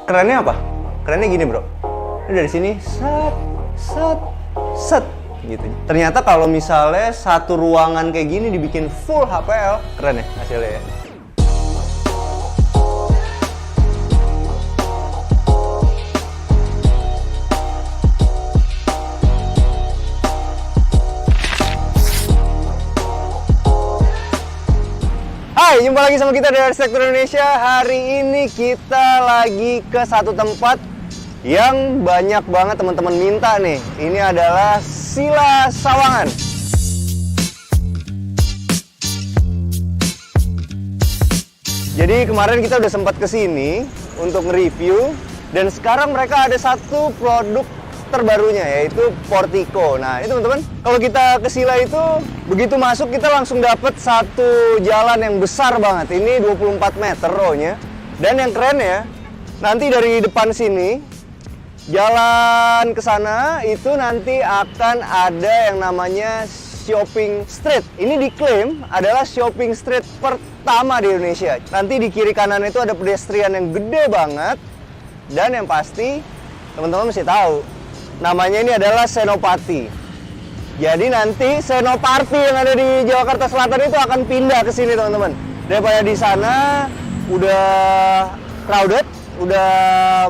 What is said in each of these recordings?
Kerennya apa? Kerennya gini bro, ini dari sini set set set gitu. Ternyata kalau misalnya satu ruangan kayak gini dibikin full HPL, keren ya hasilnya ya. Hai, jumpa lagi sama kita dari Arsitektur Indonesia. Hari ini kita lagi ke satu tempat yang banyak banget teman-teman minta nih. Ini adalah Sila Sawangan. Jadi kemarin kita udah sempat kesini untuk nge-review, dan sekarang mereka ada satu produk terbarunya, yaitu Portico. Nah ini teman-teman, kalau kita ke Sila itu begitu masuk kita langsung dapet satu jalan yang besar banget. Ini 24 meter row-nya. Dan yang keren ya, nanti dari depan sini jalan ke sana itu nanti akan ada yang namanya shopping street. Ini diklaim adalah shopping street pertama di Indonesia. Nanti di kiri kanan itu ada pedestrian yang gede banget. Dan yang pasti teman-teman mesti tahu, namanya ini adalah Senopati. Jadi nanti Senoparty yang ada di Jakarta Selatan itu akan pindah ke sini teman-teman. Daripada di sana udah crowded, udah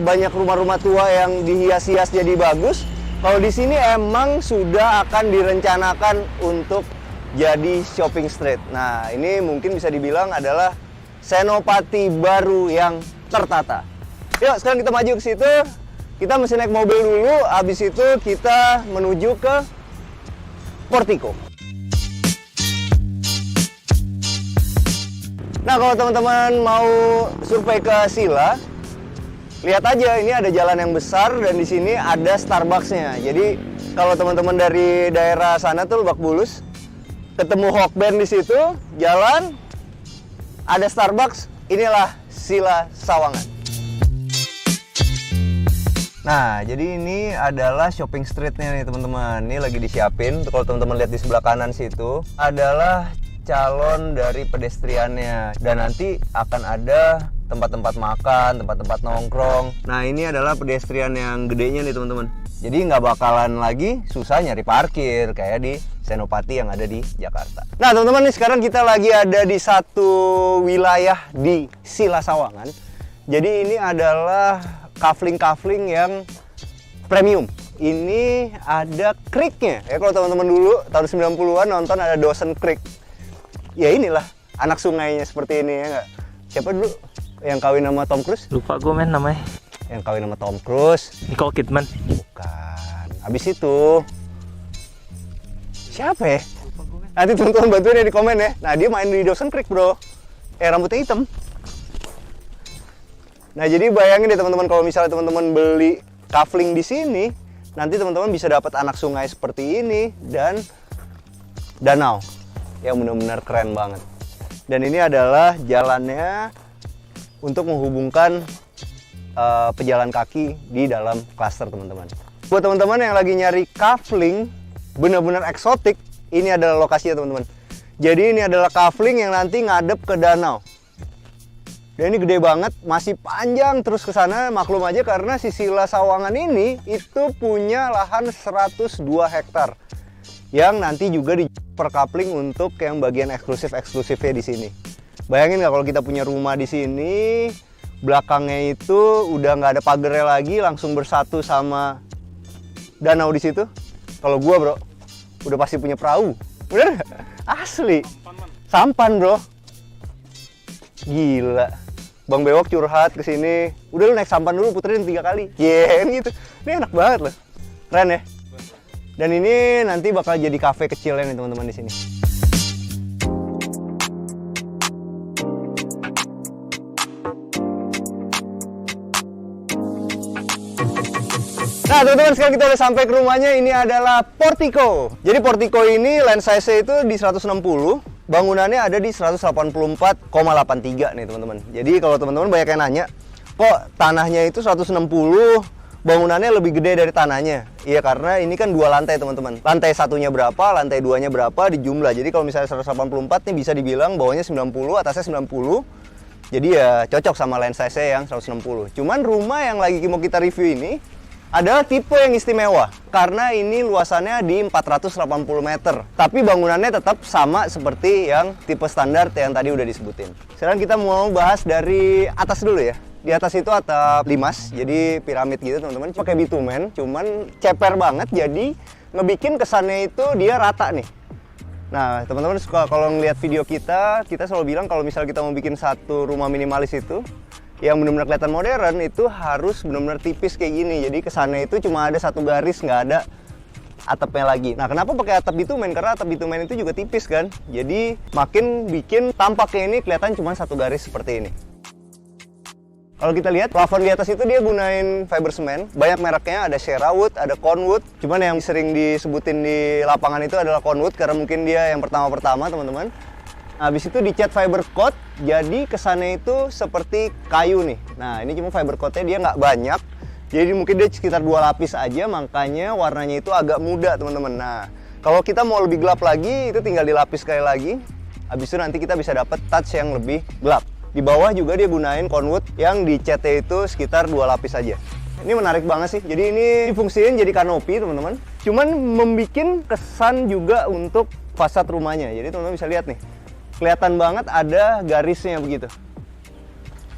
banyak rumah-rumah tua yang dihias-hias jadi bagus. Kalau di sini emang sudah akan direncanakan untuk jadi shopping street. Nah, ini mungkin bisa dibilang adalah Senopati baru yang tertata. Yuk, sekarang kita maju ke situ. Kita mesti naik mobil dulu, habis itu kita menuju ke Portico. Nah, kalau teman-teman mau survei ke Sila, lihat aja ini ada jalan yang besar dan di sini ada Starbucks-nya. Jadi kalau teman-teman dari daerah sana tuh Lebak Bulus, ketemu Hokben di situ, jalan, ada Starbucks, inilah Sila Sawangan. Nah, jadi ini adalah shopping streetnya nih teman-teman. Ini lagi disiapin. Kalau teman-teman lihat di sebelah kanan situ adalah calon dari pedestriannya. Dan nanti akan ada tempat-tempat makan, tempat-tempat nongkrong. Nah, ini adalah pedestrian yang gedenya nih teman-teman. Jadi nggak bakalan lagi susah nyari parkir kayak di Senopati yang ada di Jakarta. Nah, teman-teman, nih sekarang kita lagi ada di satu wilayah di Sila Sawangan. Jadi ini adalah kafling-kafling yang premium. Ini ada creeknya. Ya kalau teman-teman dulu tahun 90-an nonton ada Dawson Creek. Ya inilah anak sungainya seperti ini ya nggak? Siapa dulu yang kawin sama Tom Cruise? Lupa gue men namanya. Yang kawin sama Tom Cruise? Nicole Kidman. Bukan. Abis itu siapa ya? Nanti teman-teman bantuin ya di komen ya. Nah dia main di Dawson Creek bro. Rambutnya hitam. Nah, jadi bayangin deh teman-teman kalau misalnya teman-teman beli kafling di sini, nanti teman-teman bisa dapat anak sungai seperti ini dan danau yang benar-benar keren banget. Dan ini adalah jalannya untuk menghubungkan pejalan kaki di dalam klaster teman-teman. Buat teman-teman yang lagi nyari kafling benar-benar eksotik, ini adalah lokasinya teman-teman. Jadi ini adalah kafling yang nanti ngadep ke danau. Dan ini gede banget, masih panjang terus ke sana. Maklum aja karena si Sila Sawangan ini itu punya lahan 102 hektar. Yang nanti juga di perkapling untuk yang bagian eksklusifnya di sini. Bayangin nggak kalau kita punya rumah di sini, belakangnya itu udah nggak ada pagarnya lagi, langsung bersatu sama danau di situ. Kalau gua bro, udah pasti punya perahu. Bener? Asli. Sampan bro. Gila. Bang Bewok curhat ke sini. Udah lu naik sampan dulu, puterin 3 kali. Gitu. Ini enak banget loh. Keren ya? Dan ini nanti bakal jadi cafe kecilnya nih teman-teman di sini. Nah teman-teman, sekarang kita udah sampai ke rumahnya. Ini adalah Portico. Jadi Portico ini land size-nya itu di 160. Bangunannya ada di 184,83 nih teman-teman. Jadi kalau teman-teman banyak yang nanya, kok tanahnya itu 160, bangunannya lebih gede dari tanahnya? Iya karena ini kan 2 lantai teman-teman. Lantai satunya berapa, lantai 2-nya berapa dijumlah. Jadi kalau misalnya 184 nih bisa dibilang bawahnya 90, atasnya 90. Jadi ya cocok sama lens size-nya yang 160. Cuman rumah yang lagi mau kita review ini adalah tipe yang istimewa karena ini luasannya di 480 meter. Tapi bangunannya tetap sama seperti yang tipe standar yang tadi udah disebutin. Sekarang kita mau bahas dari atas dulu ya. Di atas itu atap limas, jadi piramid gitu teman-teman. Pakai bitumen, cuman ceper banget, jadi ngebikin kesannya itu dia rata nih. Nah teman-teman kalau ngeliat video kita selalu bilang kalau misalnya kita mau bikin satu rumah minimalis itu yang benar-benar kelihatan modern, itu harus benar-benar tipis kayak gini. Jadi kesannya itu cuma ada satu garis, nggak ada atapnya lagi. Nah kenapa pakai atap bitumen? Karena atap bitumen itu juga tipis kan. Jadi makin bikin tampaknya ini kelihatan cuma satu garis seperti ini. Kalau kita lihat, plafon di atas itu dia gunain fiber semen. Banyak mereknya, ada Sherwood, ada Conwood. Cuman yang sering disebutin di lapangan itu adalah Conwood karena mungkin dia yang pertama-pertama teman-teman. Habis itu dicat fiber coat, jadi kesannya itu seperti kayu nih. Nah ini cuma fiber coatnya dia nggak banyak. Jadi mungkin dia sekitar 2 lapis aja, makanya warnanya itu agak muda teman-teman. Nah kalau kita mau lebih gelap lagi, itu tinggal dilapis sekali lagi. Habis itu nanti kita bisa dapat touch yang lebih gelap. Di bawah juga dia gunain Conwood yang dicatnya itu sekitar 2 lapis aja. Ini menarik banget sih. Jadi ini difungsiin jadi kanopi teman-teman. Cuman membuat kesan juga untuk fasad rumahnya. Jadi teman-teman bisa lihat nih. Kelihatan banget ada garisnya begitu.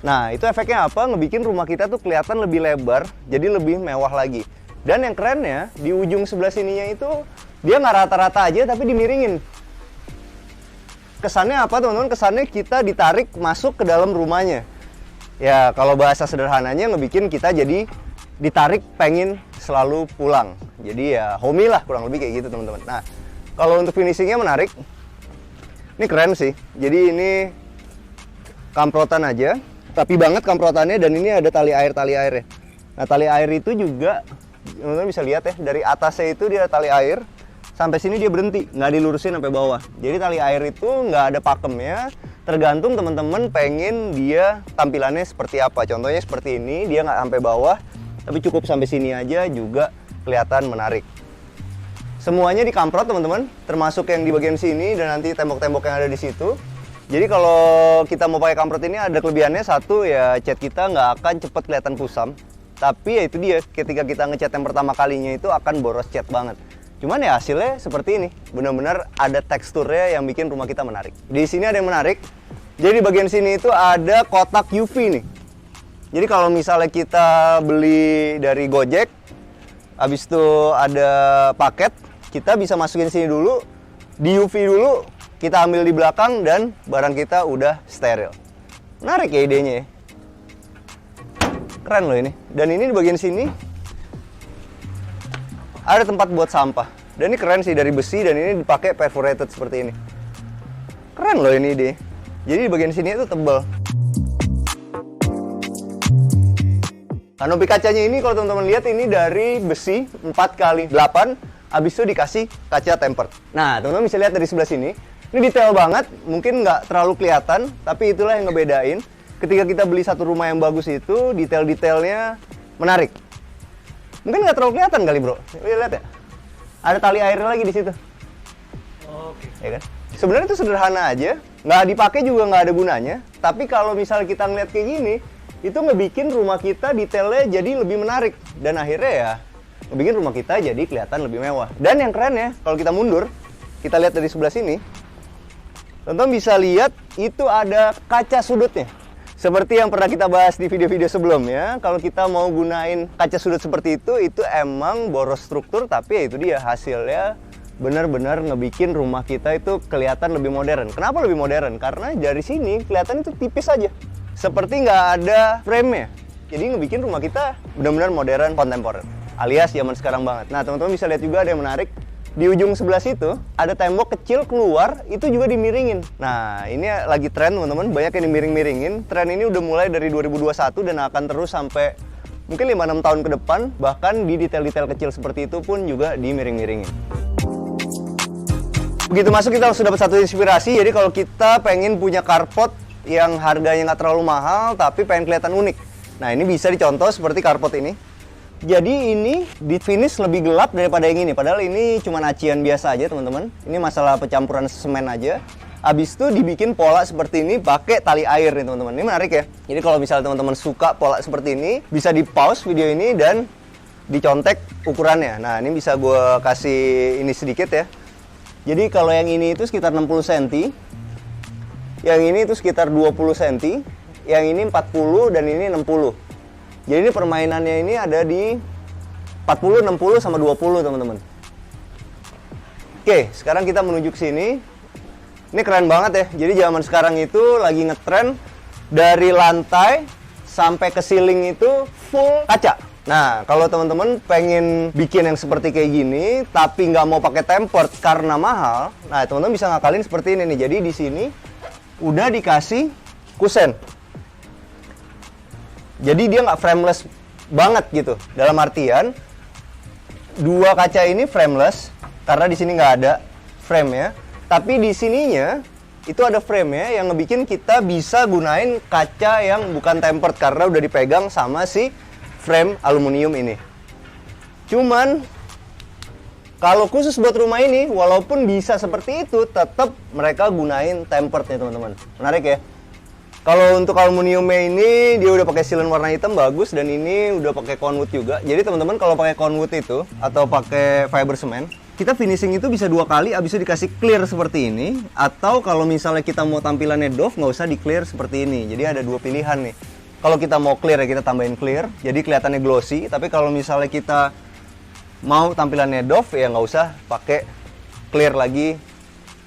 Nah itu efeknya apa? Ngebikin rumah kita tuh kelihatan lebih lebar. Jadi lebih mewah lagi. Dan yang kerennya di ujung sebelah sininya itu dia nggak rata-rata aja tapi dimiringin. Kesannya apa teman-teman? Kesannya kita ditarik masuk ke dalam rumahnya. Ya kalau bahasa sederhananya ngebikin kita jadi ditarik pengen selalu pulang. Jadi ya homey lah kurang lebih kayak gitu teman-teman. Nah kalau untuk finishingnya menarik. Ini keren sih. Jadi ini kamprotan aja. Tapi banget kamprotannya dan ini ada tali airnya. Nah tali air itu juga teman-teman bisa lihat ya. Dari atasnya itu dia ada tali air. Sampai sini dia berhenti, nggak dilurusin sampai bawah. Jadi tali air itu nggak ada pakemnya, tergantung teman-teman pengen dia tampilannya seperti apa. Contohnya seperti ini, dia nggak sampai bawah, tapi cukup sampai sini aja juga kelihatan menarik. Semuanya dikamprot teman-teman, termasuk yang di bagian sini dan nanti tembok-tembok yang ada di situ. Jadi kalau kita mau pakai kamprot ini ada kelebihannya, satu ya cat kita nggak akan cepat kelihatan kusam. Tapi ya itu dia, ketika kita ngecat yang pertama kalinya itu akan boros cat banget. Cuman ya hasilnya seperti ini, benar-benar ada teksturnya yang bikin rumah kita menarik. Di sini ada yang menarik, jadi di bagian sini itu ada kotak UV nih. Jadi kalau misalnya kita beli dari Gojek, habis itu ada paket, kita bisa masukin sini dulu, di UV dulu, kita ambil di belakang dan barang kita udah steril. Menarik ya idenya ya. Keren loh ini. Dan ini di bagian sini ada tempat buat sampah. Dan ini keren sih dari besi dan ini dipakai perforated seperti ini. Keren loh ini ide. Jadi di bagian sini itu tebal. Kanopi kacanya ini kalau teman-teman lihat ini dari besi 4x8, habis itu dikasih kaca tempered. Nah teman-teman bisa lihat dari sebelah sini. Ini detail banget, mungkin nggak terlalu kelihatan, tapi itulah yang ngebedain. Ketika kita beli satu rumah yang bagus itu, detail-detailnya menarik. Mungkin nggak terlalu kelihatan kali bro, lihat ya. Ada tali airnya lagi di situ. Oke. Ya kan? Sebenarnya itu sederhana aja, nggak dipakai juga nggak ada gunanya. Tapi kalau misalnya kita ngeliat kayak gini, itu ngebikin rumah kita detailnya jadi lebih menarik. Dan akhirnya ya, ngebikin rumah kita jadi kelihatan lebih mewah. Dan yang keren ya, kalau kita mundur, kita lihat dari sebelah sini, teman-teman bisa lihat itu ada kaca sudutnya. Seperti yang pernah kita bahas di video-video sebelumnya, kalau kita mau gunain kaca sudut seperti itu emang boros struktur, tapi ya itu dia hasilnya benar-benar ngebikin rumah kita itu kelihatan lebih modern. Kenapa lebih modern? Karena dari sini kelihatan itu tipis aja, seperti nggak ada frame-nya. Jadi ngebikin rumah kita benar-benar modern, kontemporer, alias zaman sekarang banget. Nah teman-teman bisa lihat juga ada yang menarik. Di ujung sebelah situ ada tembok kecil keluar, itu juga dimiringin. Nah ini lagi tren teman-teman, banyak yang dimiring-miringin. Tren ini udah mulai dari 2021 dan akan terus sampai mungkin 5-6 tahun ke depan. Bahkan di detail-detail kecil seperti itu pun juga dimiring-miringin. Begitu masuk kita sudah dapat satu inspirasi. Jadi kalau kita pengen punya carport yang harganya nggak terlalu mahal tapi pengen kelihatan unik, nah ini bisa dicontoh seperti carport ini. Jadi ini di finish lebih gelap daripada yang ini. Padahal ini cuma acian biasa aja teman-teman. Ini masalah pencampuran semen aja. Habis itu dibikin pola seperti ini pakai tali air nih teman-teman. Ini menarik ya. Jadi kalau misalnya teman-teman suka pola seperti ini, bisa di pause video ini dan dicontek ukurannya. Nah, ini bisa gue kasih ini sedikit ya. Jadi kalau yang ini itu sekitar 60 cm, yang ini itu sekitar 20 cm, yang ini 40 dan ini 60. Jadi ini permainannya ini ada di 40, 60 sama 20 teman-teman. Oke, sekarang kita menuju ke sini. Ini keren banget ya. Jadi zaman sekarang itu lagi ngetren dari lantai sampai ke ceiling itu full kaca. Nah, kalau teman-teman pengen bikin yang seperti kayak gini, tapi nggak mau pakai tempered karena mahal, nah teman-teman bisa ngakalin seperti ini nih. Jadi di sini udah dikasih kusen. Jadi dia nggak frameless banget gitu. Dalam artian dua kaca ini frameless karena di sini nggak ada frame ya. Tapi di sininya itu ada frame ya yang ngebikin kita bisa gunain kaca yang bukan tempered karena udah dipegang sama si frame aluminium ini. Cuman kalau khusus buat rumah ini, walaupun bisa seperti itu, tetap mereka gunain tempered nih teman-teman. Menarik ya. Kalau untuk aluminiumnya ini dia udah pakai sealant warna hitam bagus dan ini udah pakai conwood juga. Jadi teman-teman kalau pakai conwood itu atau pakai fiber cement, kita finishing itu bisa 2 kali, abis itu dikasih clear seperti ini. Atau kalau misalnya kita mau tampilannya doff, nggak usah di clear seperti ini. Jadi ada 2 pilihan nih. Kalau kita mau clear ya kita tambahin clear, jadi kelihatannya glossy. Tapi kalau misalnya kita mau tampilannya doff ya nggak usah pakai clear lagi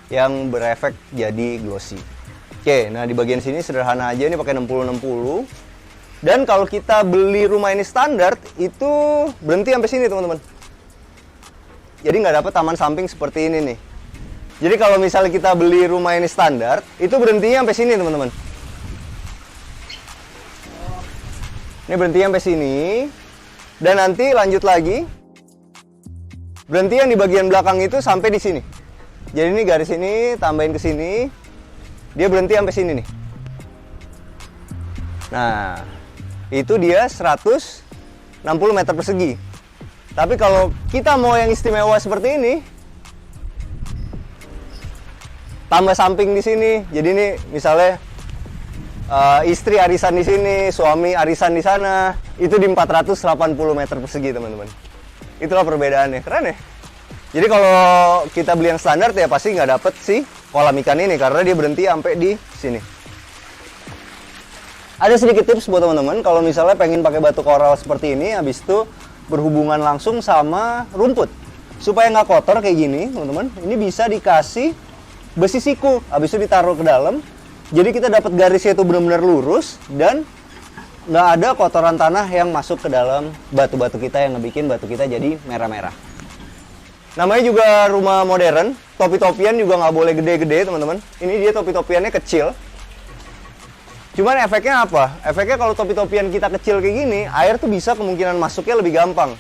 yang berefek jadi glossy. Oke, nah di bagian sini sederhana aja, ini pakai 60-60. Dan kalau kita beli rumah ini standar, itu berhenti sampai sini teman-teman. Jadi nggak dapat taman samping seperti ini nih. Jadi kalau misalnya kita beli rumah ini standar, itu berhentinya sampai sini teman-teman. Ini berhenti sampai sini. Dan nanti lanjut lagi. Berhenti yang di bagian belakang itu sampai di sini. Jadi ini garis ini tambahin ke sini. Dia berhenti sampai sini nih. Nah, itu dia 160 meter persegi. Tapi kalau kita mau yang istimewa seperti ini, tambah samping di sini. Jadi ini misalnya istri arisan di sini, suami arisan di sana, itu di 480 meter persegi teman-teman. Itulah perbedaannya, keren ya. Jadi kalau kita beli yang standar ya pasti nggak dapet sih kolam ikan ini karena dia berhenti sampai di sini. Ada sedikit tips buat teman-teman kalau misalnya pengen pakai batu koral seperti ini, habis itu berhubungan langsung sama rumput supaya nggak kotor kayak gini teman-teman. Ini bisa dikasih besi siku, habis itu ditaruh ke dalam. Jadi kita dapat garisnya itu benar-benar lurus dan nggak ada kotoran tanah yang masuk ke dalam batu-batu kita yang ngebikin batu kita jadi merah-merah. Namanya juga rumah modern, topi-topian juga nggak boleh gede-gede teman-teman. Ini dia topi-topiannya kecil. Cuman efeknya apa? Efeknya kalau topi-topian kita kecil kayak gini, air tuh bisa kemungkinan masuknya lebih gampang.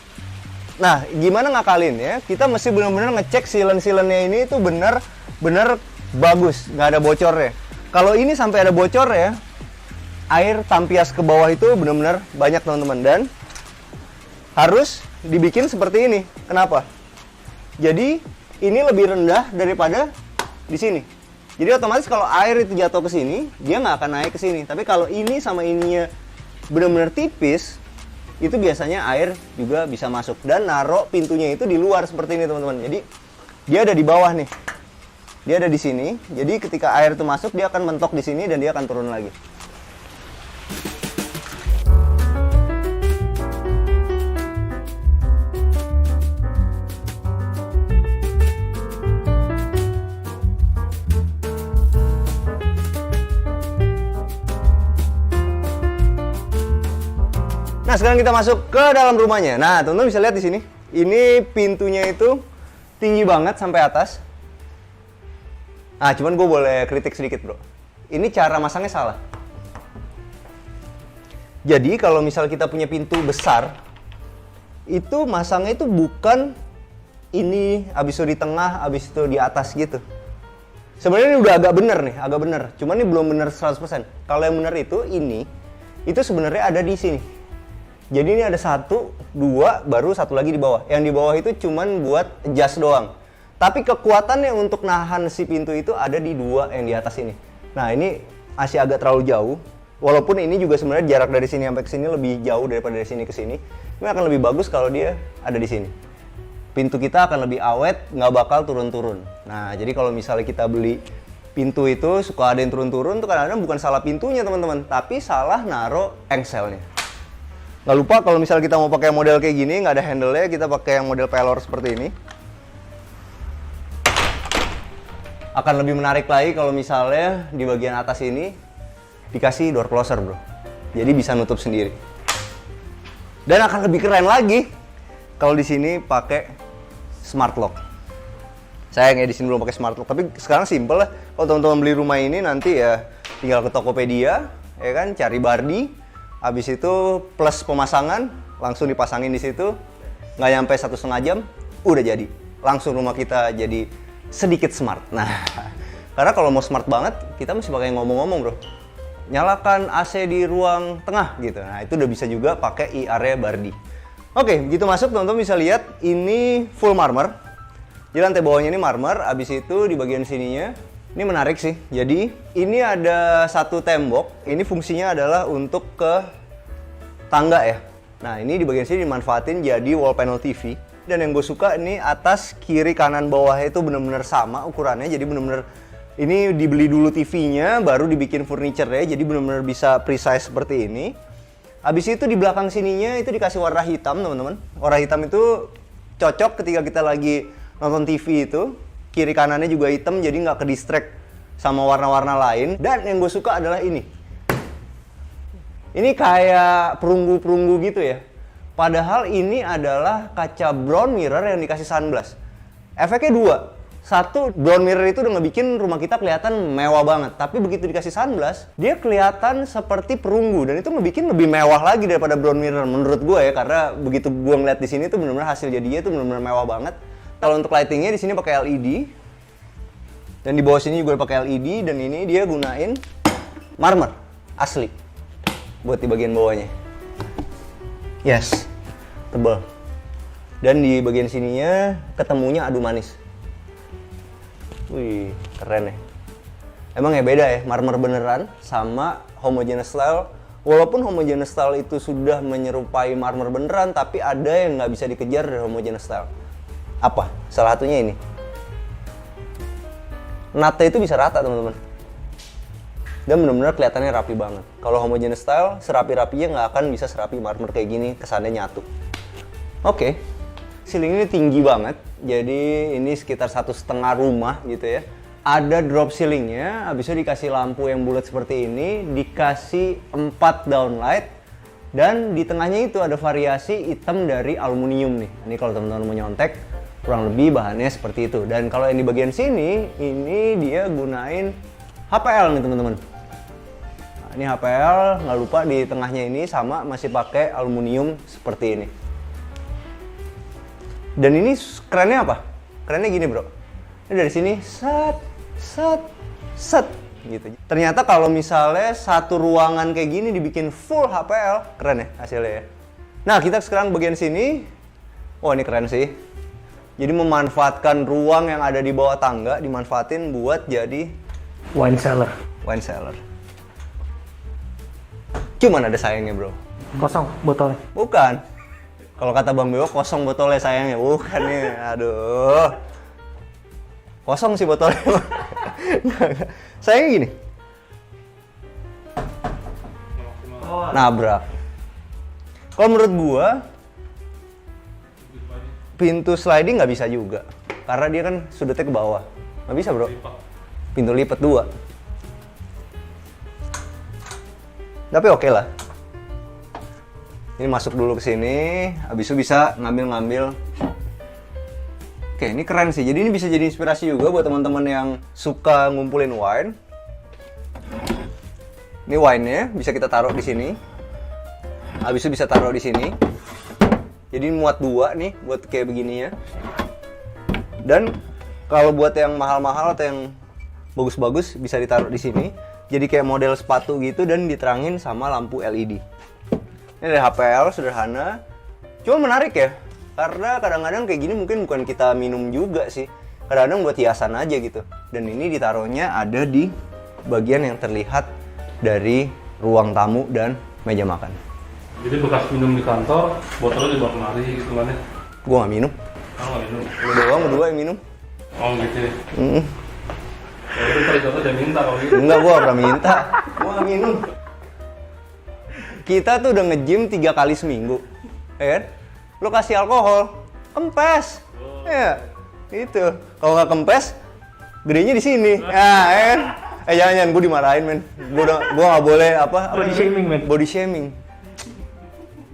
Nah, gimana ngakalin ya? Kita mesti benar-benar ngecek sealant-sealantnya ini tuh benar-benar bagus, nggak ada bocornya. Kalau ini sampai ada bocor ya, air tampias ke bawah itu benar-benar banyak teman-teman. Dan harus dibikin seperti ini. Kenapa? Jadi ini lebih rendah daripada di sini. Jadi otomatis kalau air itu jatuh ke sini, dia nggak akan naik ke sini. Tapi kalau ini sama ininya benar-benar tipis, itu biasanya air juga bisa masuk. Dan naruh pintunya itu di luar seperti ini teman-teman. Jadi dia ada di bawah nih. Dia ada di sini. Jadi ketika air itu masuk, dia akan mentok di sini dan dia akan turun lagi. Nah, sekarang kita masuk ke dalam rumahnya. Nah, teman-teman bisa lihat di sini. Ini pintunya itu tinggi banget sampai atas. Nah, cuman gue boleh kritik sedikit, bro. Ini cara masangnya salah. Jadi, kalau misal kita punya pintu besar, itu masangnya itu bukan ini, habis itu di tengah, habis itu di atas gitu. Sebenarnya ini udah agak bener nih, agak bener. Cuman ini belum bener 100%. Kalau yang bener itu sebenarnya ada di sini. Jadi ini ada 1, 2, baru 1 lagi di bawah. Yang di bawah itu cuman buat adjust doang. Tapi kekuatannya untuk nahan si pintu itu ada di dua yang di atas ini. Nah, ini masih agak terlalu jauh. Walaupun ini juga sebenarnya jarak dari sini sampai ke sini lebih jauh daripada dari sini ke sini. Ini akan lebih bagus kalau dia ada di sini. Pintu kita akan lebih awet, nggak bakal turun-turun. Nah, jadi kalau misalnya kita beli pintu itu suka ada yang turun-turun, tuh kadang-kadang bukan salah pintunya teman-teman, tapi salah naro engselnya. Nggak lupa kalau misalnya kita mau pakai model kayak gini, nggak ada handle-nya, kita pakai yang model pelor seperti ini. Akan lebih menarik lagi kalau misalnya di bagian atas ini dikasih door closer bro. Jadi bisa nutup sendiri. Dan akan lebih keren lagi kalau di sini pakai smart lock. Sayang ya di sini belum pakai smart lock, tapi sekarang simple lah. Kalau teman-teman beli rumah ini nanti ya tinggal ke Tokopedia, ya kan, cari Bardi. Habis itu plus pemasangan, langsung dipasangin di situ. Nggak nyampe 1,5 jam, udah jadi. Langsung rumah kita jadi sedikit smart. Nah, karena kalau mau smart banget, kita mesti pakai ngomong-ngomong bro. Nyalakan AC di ruang tengah gitu. Nah, itu udah bisa juga pakai e-area Bardi. Oke, begitu masuk teman-teman bisa lihat ini full marmer. Jadi lantai bawahnya ini marmer, abis itu di bagian sininya, ini menarik sih. Jadi ini ada satu tembok, ini fungsinya adalah untuk ke tangga ya. Nah, ini di bagian sini dimanfaatin jadi wall panel TV. Dan yang gue suka ini atas, kiri, kanan, bawahnya itu bener-bener sama ukurannya. Jadi bener-bener ini dibeli dulu TV-nya, baru dibikin furniture ya. Jadi bener-bener bisa precise seperti ini. Habis itu di belakang sininya itu dikasih warna hitam teman-teman. Warna hitam itu cocok ketika kita lagi nonton TV itu. Kiri kanannya juga hitam jadi nggak ke-distract sama warna-warna lain. Dan yang gue suka adalah ini. Ini kayak perunggu-perunggu gitu ya. Padahal ini adalah kaca brown mirror yang dikasih sunblast. Efeknya dua. Satu, brown mirror itu udah ngebikin rumah kita kelihatan mewah banget. Tapi begitu dikasih sunblast, dia kelihatan seperti perunggu. Dan itu ngebikin lebih mewah lagi daripada brown mirror menurut gue ya. Karena begitu gue ngeliat di sini tuh benar-benar hasil jadinya tuh benar-benar mewah banget. Kalau untuk lightingnya di sini pakai LED. Dan di bawah sini juga pakai LED. Dan ini dia gunain marmer asli buat di bagian bawahnya. Yes, tebal. Dan di bagian sininya ketemunya adu manis. Wih, keren ya. Emang ya beda ya, marmer beneran sama homogeneous style. Walaupun homogeneous style itu sudah menyerupai marmer beneran, tapi ada yang nggak bisa dikejar dari homogeneous style. Apa? Salah satunya ini. Nata itu bisa rata teman-teman. Dan benar-benar kelihatannya rapi banget. Kalau homogeneous style, serapi-rapinya nggak akan bisa serapi marmer kayak gini, kesannya nyatu. Oke, ceiling ini tinggi banget. Jadi ini sekitar 1,5 rumah gitu ya. Ada drop ceilingnya, habis itu dikasih lampu yang bulat seperti ini, dikasih 4 downlight, dan di tengahnya itu ada variasi hitam dari aluminium nih. Ini kalau teman-teman mau nyontek, kurang lebih bahannya seperti itu. Dan kalau yang di bagian sini, ini dia gunain HPL nih teman-teman. Nah, ini HPL, nggak lupa di tengahnya ini sama masih pakai aluminium seperti ini. Dan ini kerennya apa? Kerennya gini bro. Ini dari sini set gitu. Ternyata kalau misalnya satu ruangan kayak gini dibikin full HPL, keren ya hasilnya ya. Nah kita sekarang bagian sini. Oh ini keren sih. Jadi memanfaatkan ruang yang ada di bawah tangga, dimanfaatin buat jadi wine cellar. Wine cellar. Cuman ada sayangnya bro. Kosong botolnya. Bukan. Kalau kata Bang Bewo kosong botolnya sayangnya. Bukan nih. Aduh. Kosong sih botolnya. Sayangnya gini. Nabrak. Kalau menurut gua pintu sliding nggak bisa juga. Karena dia kan sudutnya ke bawah. Nggak bisa bro. Pintu lipat 2. Tapi oke lah. Ini masuk dulu ke sini, habis itu bisa ngambil-ngambil. Oke, ini keren sih. Jadi ini bisa jadi inspirasi juga buat teman-teman yang suka ngumpulin wine. Ini wine-nya bisa kita taruh di sini. Habis itu bisa taruh di sini. Jadi muat 2 nih buat kayak begini ya. Dan kalau buat yang mahal-mahal atau yang bagus-bagus bisa ditaruh di sini. Jadi kayak model sepatu gitu dan diterangin sama lampu LED. Ini ada HPL sederhana. Cuma menarik ya. Karena kadang-kadang kayak gini mungkin bukan kita minum juga sih. kadang-kadang buat hiasan aja gitu. Dan ini ditaruhnya ada di bagian yang terlihat dari ruang tamu dan meja makan. Jadi bekas minum di kantor, botolnya dibawa kemari gitu kan ya? Gua nggak minum. Oh nggak minum? Lu doang berdua yang minum. Oh gitu ya? Mm. Ya itu tadi contoh dia minta kalau gitu. Enggak, gua pernah minta. Gua nggak minum. Kita tuh udah nge-gym 3 kali seminggu, ya kan? Lu kasih alkohol, kempes. Ya, itu. Kalau nggak kempes, gedenya di sini. Nah, ya kan? Jangan, gue dimarahin, men. Gua nggak boleh apa Body shaming, men. Body shaming.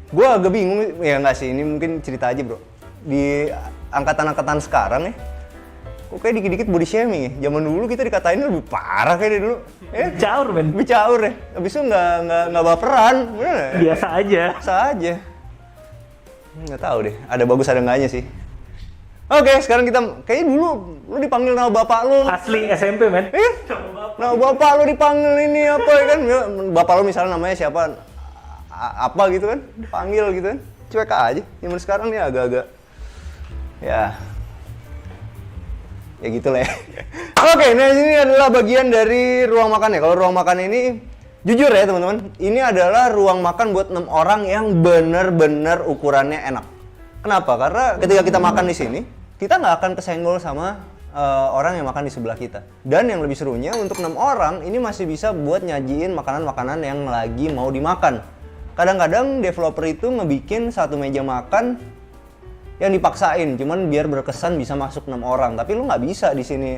Gue agak bingung, ya nggak sih, ini mungkin cerita aja bro. Di angkatan-angkatan sekarang ya, kok kayak dikit-dikit body shaming ya. Zaman dulu kita dikatain lebih parah kayak dari dulu. Caur, men. Lebih caur ya. Habis itu nggak baperan, bener nggak? Biasa aja. Biasa aja. Nggak tahu deh, ada bagus ada enggaknya sih. Oke, sekarang kita, kayaknya dulu lu dipanggil nama bapak lu. Asli SMP, men. Nama bapak lu dipanggil ini apa ya kan? Bapak lu misalnya namanya siapa? Apa gitu kan? Dipanggil gitu kan? Cuek aja. Zaman sekarang nih agak-agak ya gitu lah ya. Oke, nah ini adalah bagian dari ruang makan ya. Kalau ruang makan ini, jujur ya teman-teman, ini adalah ruang makan buat 6 orang yang benar-benar ukurannya enak. Kenapa? Karena ketika kita makan di sini, kita nggak akan kesenggol sama orang yang makan di sebelah kita. Dan yang lebih serunya, untuk 6 orang, ini masih bisa buat nyajiin makanan-makanan yang lagi mau dimakan. Kadang-kadang developer itu ngebikin satu meja makan yang dipaksain, cuman biar berkesan bisa masuk 6 orang. Tapi lu nggak bisa di sini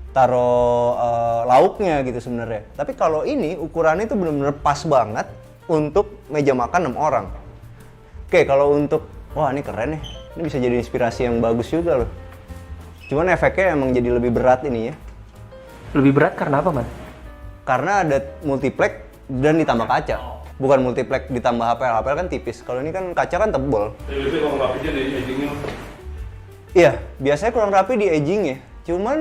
taruh lauknya gitu sebenarnya. Tapi kalau ini ukurannya itu benar-benar pas banget untuk meja makan 6 orang. Oke, kalau untuk wah ini keren nih. Ini bisa jadi inspirasi yang bagus juga loh. Cuman efeknya emang jadi lebih berat ini ya. Lebih berat karena apa, man? Karena ada multiplex dan ditambah kaca. Bukan multiplex ditambah HPL. HPL kan tipis. Kalau ini kan kaca kan tebal. Tapi kalau nggak aja di agingnya. Iya, biasanya kurang rapi di aging ya. Cuman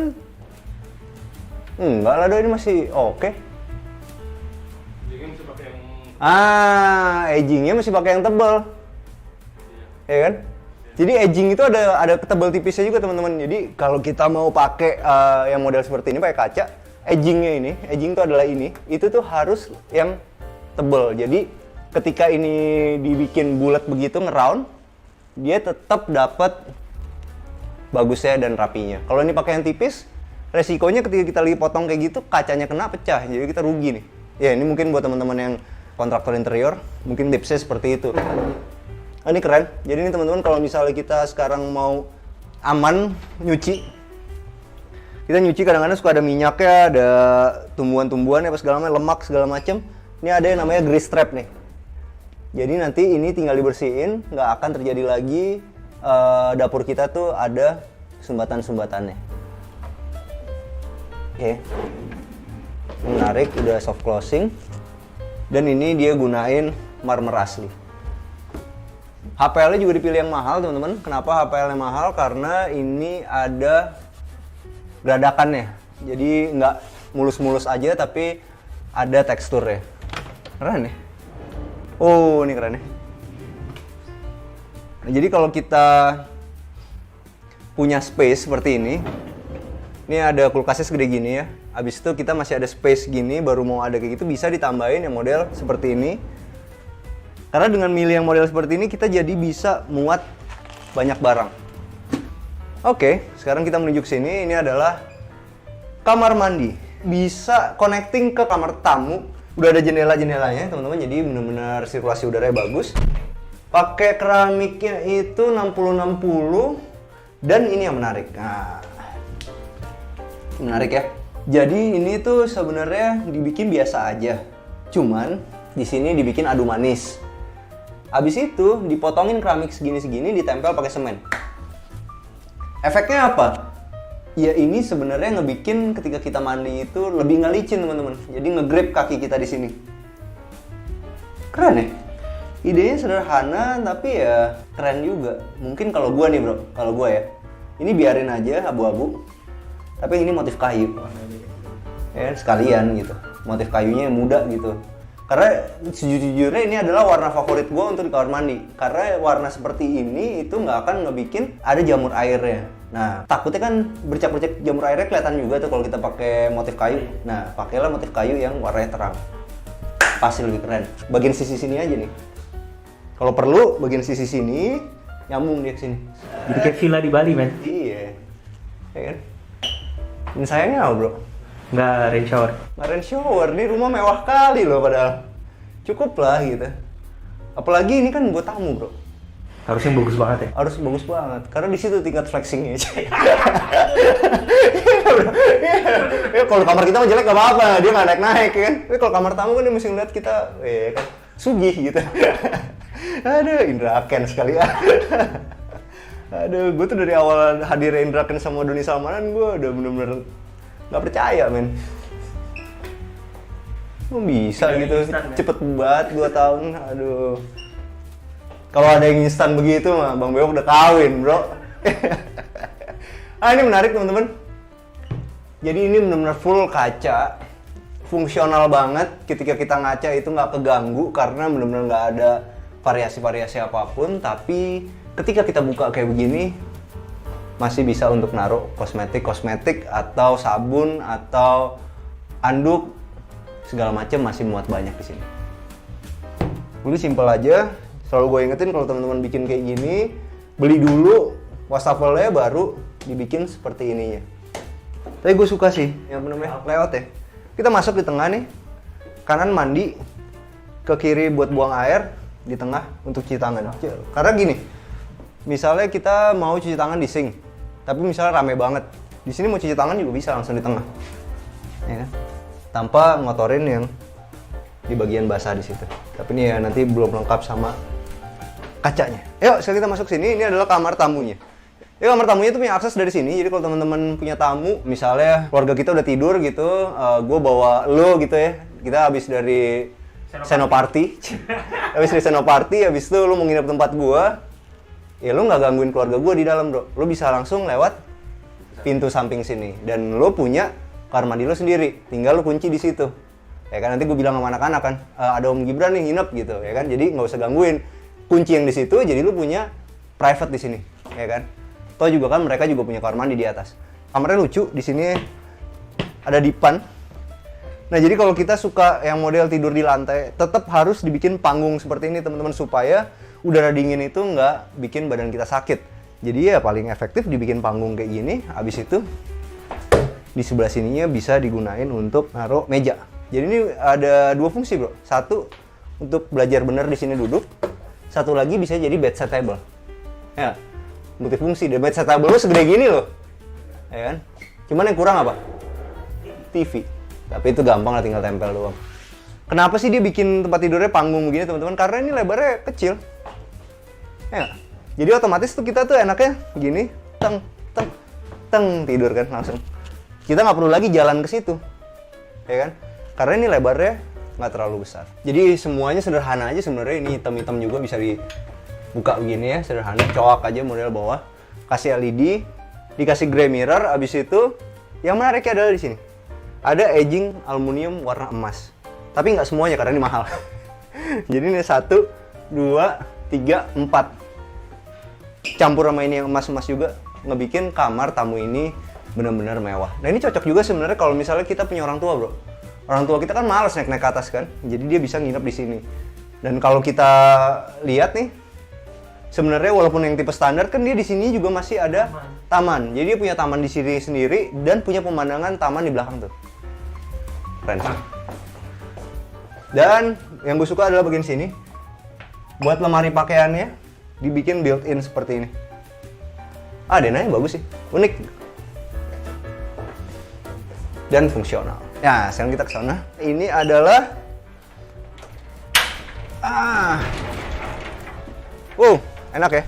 enggak lah, ini masih oke. Agingnya mesti pakai yang Agingnya masih pakai yang tebal. Ya kan? Jadi aging itu ada tebal tipisnya juga teman-teman. Jadi kalau kita mau pakai yang model seperti ini pakai kaca, agingnya ini, aging itu adalah ini, itu tuh harus yang tebal. Jadi ketika ini dibikin bulat begitu ngeround, dia tetap dapat bagusnya dan rapinya. Kalau ini pakai yang tipis, resikonya ketika kita lagi potong kayak gitu, kacanya kena pecah, jadi kita rugi nih. Ya ini mungkin buat teman-teman yang kontraktor interior, mungkin tipsnya seperti itu. Ini keren. Jadi ini teman-teman kalau misalnya kita sekarang mau aman nyuci, kita nyuci kadang-kadang suka ada minyaknya, ada tumbuhan-tumbuhan apa segala macam, lemak segala macam. Ini ada yang namanya grease trap nih. Jadi nanti ini tinggal dibersihin, nggak akan terjadi lagi dapur kita tuh ada sumbatan-sumbatannya. Oke. Menarik, udah soft closing. Dan ini dia gunain marmer asli. HPL-nya juga dipilih yang mahal teman-teman. Kenapa HPL-nya mahal? Karena ini ada geradakannya. Jadi nggak mulus-mulus aja tapi ada teksturnya. Keren ya? Oh ini keren ya. Nah, jadi kalau kita punya space seperti ini ada kulkasnya segede gini ya. Habis itu kita masih ada space gini, baru mau ada kayak gitu bisa ditambahin yang model seperti ini. Karena dengan milih yang model seperti ini kita jadi bisa muat banyak barang. Oke, sekarang kita menuju ke sini. Ini adalah kamar mandi. Bisa connecting ke kamar tamu. Udah ada jendela-jendelanya teman-teman, jadi benar-benar sirkulasi udaranya bagus. Pakai keramiknya itu 60-60 dan ini yang menarik. Nah, menarik ya. Jadi ini tuh sebenarnya dibikin biasa aja. Cuman di sini dibikin adu manis. Habis itu dipotongin keramik segini-segini, ditempel pakai semen. Efeknya apa? Ya ini sebenarnya ngebikin ketika kita mandi itu lebih nggak licin teman-teman. Jadi nge-grip kaki kita di sini. Keren ya? Idenya sederhana tapi ya keren juga. Mungkin kalau gua nih bro, kalau gua ya, ini biarin aja abu-abu. Tapi ini motif kayu. Ya sekalian gitu. Motif kayunya yang muda gitu. Karena sejujurnya ini adalah warna favorit gue untuk di kamar mandi. Karena warna seperti ini itu nggak akan ngebikin ada jamur airnya. Nah, takutnya kan bercak-bercak jamur airnya kelihatan juga tuh kalau kita pakai motif kayu. Nah, pakailah motif kayu yang warnanya terang. Pasti lebih keren. Bagian sisi sini aja nih. Kalau perlu, bagian sisi sini nyambung dia ke sini. Jadi kayak villa di Bali, men. Iya. Ya kan? Ini sayangnya apa, bro? Nggak rain shower. Rain shower, nih rumah mewah kali loh padahal. Cukup lah gitu. Apalagi ini kan buat tamu, bro. Harusnya bagus banget ya. Harus bagus banget, karena di situ tingkat flexingnya. Ya, kalau kamar kita mah jelek gak apa-apa, dia nggak naik-naik kan. Tapi kalau kamar tamu kan dia mesti ngeliat kita, kan sugih gitu. Aduh, Indra Ken sekali ya. Aduh, gue tuh dari awal hadir Indra Ken sama Doni Salmanan, gue udah bener-bener nggak percaya, men. Kok bisa Tidak gitu, instan, ya? cepet banget 2 tahun, aduh. Kalau ada yang instan begitu mah, Bang Bewok udah kawin, bro. Ini menarik, teman-teman. Jadi ini benar-benar full kaca, fungsional banget. Ketika kita ngaca itu nggak keganggu karena benar-benar nggak ada variasi-variasi apapun. Tapi ketika kita buka kayak begini, masih bisa untuk naruh kosmetik atau sabun atau anduk segala macam, masih muat banyak di sini. Dulu simpel aja. Selalu gue ingetin kalau teman-teman bikin kayak gini, beli dulu wastafelnya baru dibikin seperti ininya. Tapi gue suka sih yang namanya layout ya. Kita masuk di tengah nih, kanan mandi, ke kiri buat buang air, di tengah untuk cuci tangan. Karena gini, misalnya kita mau cuci tangan di sink, tapi misalnya rame banget, di sini mau cuci tangan juga bisa langsung di tengah, ya kan? Tanpa ngotorin yang di bagian basah di situ. Tapi ini ya nanti belum lengkap sama kacanya. Yuk, sekarang kita masuk sini. Ini adalah kamar tamunya. Ya, kamar tamunya itu punya akses dari sini. Jadi kalau teman-teman punya tamu, misalnya keluarga kita udah tidur gitu, gue bawa lo gitu ya. Kita habis dari Senoparty. Habis dari Senoparty, habis itu lo mau nginep tempat gue. Ya lo nggak gangguin keluarga gue di dalam, bro. Lo bisa langsung lewat pintu samping sini. Dan lo punya kamar mandi lo sendiri. Tinggal lo kunci di situ. Ya kan, nanti gue bilang sama anak-anak kan, ada Om Gibran nih nginep gitu, ya kan. Jadi nggak usah gangguin. Kunci yang di situ, jadi lu punya private di sini, ya kan. Toh juga kan mereka juga punya kamar mandi di atas. Kamarnya lucu, di sini ada dipan. Nah, jadi kalau kita suka yang model tidur di lantai, tetap harus dibikin panggung seperti ini, teman-teman, supaya udara dingin itu nggak bikin badan kita sakit. Jadi ya paling efektif dibikin panggung kayak gini. Habis itu di sebelah sininya bisa digunain untuk naruh meja. Jadi ini ada 2 fungsi, bro. Satu untuk belajar bener di sini duduk. Satu lagi bisa jadi bedside table. Ya, multifungsi. Dan bedside table lu segede gini loh, ya kan? Cuman yang kurang apa? TV. Tapi itu gampang lah, tinggal tempel doang. Kenapa sih dia bikin tempat tidurnya panggung begini, teman-teman? Karena ini lebarnya kecil. Ya, jadi otomatis tuh kita tuh enaknya gini, teng, teng, teng, tidur kan langsung. Kita nggak perlu lagi jalan ke situ, ya kan? Karena ini lebarnya nggak terlalu besar. Jadi semuanya sederhana aja sebenarnya. Ini hitam-hitam juga bisa dibuka begini ya, sederhana. Coak aja model bawah. Kasih LED, dikasih grey mirror. Abis itu yang menariknya adalah di sini ada edging aluminium warna emas. Tapi nggak semuanya karena ini mahal. Jadi ini 1, 2, 3, 4. Campur sama ini yang emas-emas juga, ngebikin kamar tamu ini benar-benar mewah. Nah, ini cocok juga sebenarnya kalau misalnya kita punya orang tua, bro. Orang tua kita kan males naik-naik ke atas kan, jadi dia bisa nginep di sini. Dan kalau kita lihat nih, sebenarnya walaupun yang tipe standar kan dia di sini juga masih ada taman. Jadi dia punya taman di sini sendiri dan punya pemandangan taman di belakang tuh. Keren sih. Dan yang gue suka adalah bagian sini. Buat lemari pakaiannya dibikin built-in seperti ini. Denanya bagus sih, unik dan fungsional. Nah, sekarang kita ke sana. Ini adalah enak ya.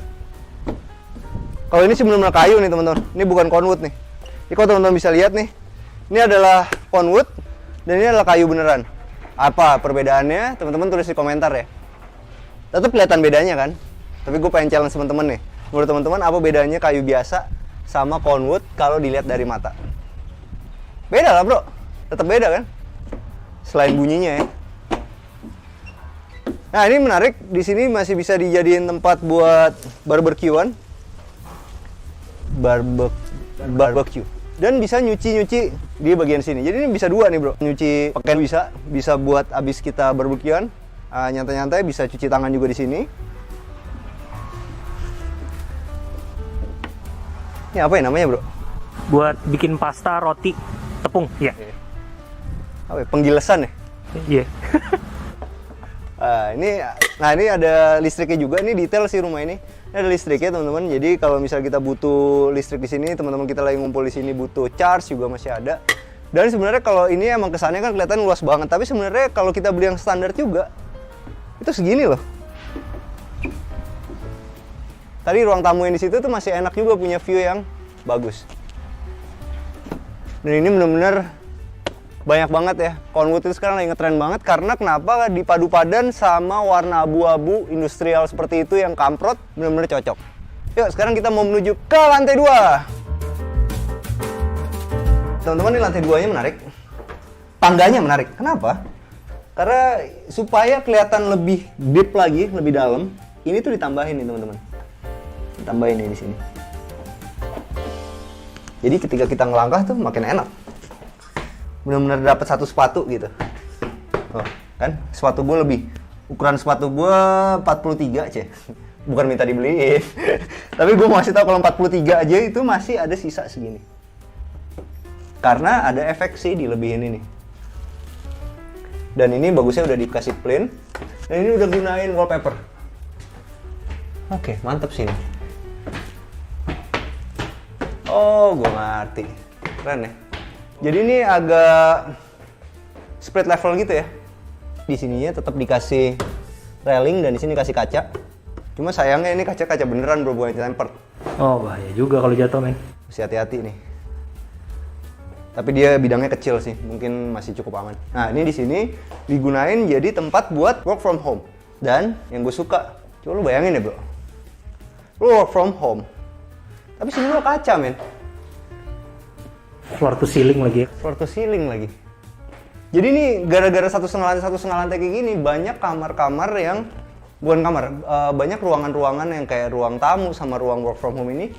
Kalau ini sih benar-benar kayu nih, teman-teman. Ini bukan conwood nih. Ini kalau teman-teman bisa lihat nih, ini adalah conwood dan ini adalah kayu beneran. Apa perbedaannya? Teman-teman tulis di komentar ya. Tetap kelihatan bedanya kan? Tapi gue pengen challenge teman-teman nih. Menurut teman-teman apa bedanya kayu biasa sama conwood kalau dilihat dari mata? Beda lah, bro. Tetap beda kan? Selain bunyinya ya. Nah, ini menarik. Di sini masih bisa dijadiin tempat buat barbekyuan. Barbecue. Dan bisa nyuci-nyuci di bagian sini. Jadi ini bisa dua nih, bro. Nyuci pakaian bisa buat abis kita barbekyuan, nyantai-nyantai, bisa cuci tangan juga di sini. Ini apa ya namanya, bro? Buat bikin pasta, roti, tepung. Iya. Apa ya? Penggilesan ya? Iya. Ini ada listriknya juga. Ini detail sih rumah ini. Ini ada listriknya, teman-teman. Jadi kalau misal kita butuh listrik di sini, teman-teman kita lagi ngumpul di sini butuh charge juga masih ada. Dan sebenarnya kalau ini emang kesannya kan kelihatan luas banget, tapi sebenarnya kalau kita beli yang standar juga itu segini loh. Tadi ruang tamu yang di situ tuh masih enak juga, punya view yang bagus. Dan ini benar-benar banyak banget ya. Conwood itu sekarang lagi ngetren banget karena kenapa dipadu padan sama warna abu-abu industrial seperti itu yang kamprot, benar-benar cocok. Yuk, sekarang kita mau menuju ke lantai 2. Teman-teman, ini lantai 2-nya menarik. Tangganya menarik. Kenapa? Karena supaya kelihatan lebih deep lagi, lebih dalam, ini tuh ditambahin nih, teman-teman. Ditambahin nih di sini. Jadi ketika kita ngelangkah tuh makin enak. Benar-benar dapat satu sepatu gitu. Oh, kan? Sepatu gue lebih. Ukuran sepatu gue 43, ceh. Bukan minta dibeliin. Tapi gue mau kasih tahu kalau 43 aja itu masih ada sisa segini. Karena ada efek sih dilebihin ini. Dan ini bagusnya udah dikasih plain. Dan ini udah gunain wallpaper. Oke, mantep sih ini. Oh, gue ngerti. Keren ya. Jadi ini agak split level gitu ya. Di sininya tetap dikasih railing dan di sini dikasih kaca. Cuma sayangnya ini kaca beneran, bro, bukan tempered. Oh, bahaya juga kalau jatuh, men. Mesti hati-hati nih. Tapi dia bidangnya kecil sih, mungkin masih cukup aman. Nah, ini di sini digunain jadi tempat buat work from home. Dan yang gue suka, coba lu bayangin ya, bro. Lu work from home. Tapi sini lo kaca, men. Floor to ceiling lagi. Floor to ceiling lagi. Jadi ini gara-gara satu setengah lantai kayak gini, banyak kamar-kamar yang bukan kamar, banyak ruangan-ruangan yang kayak ruang tamu sama ruang work from home ini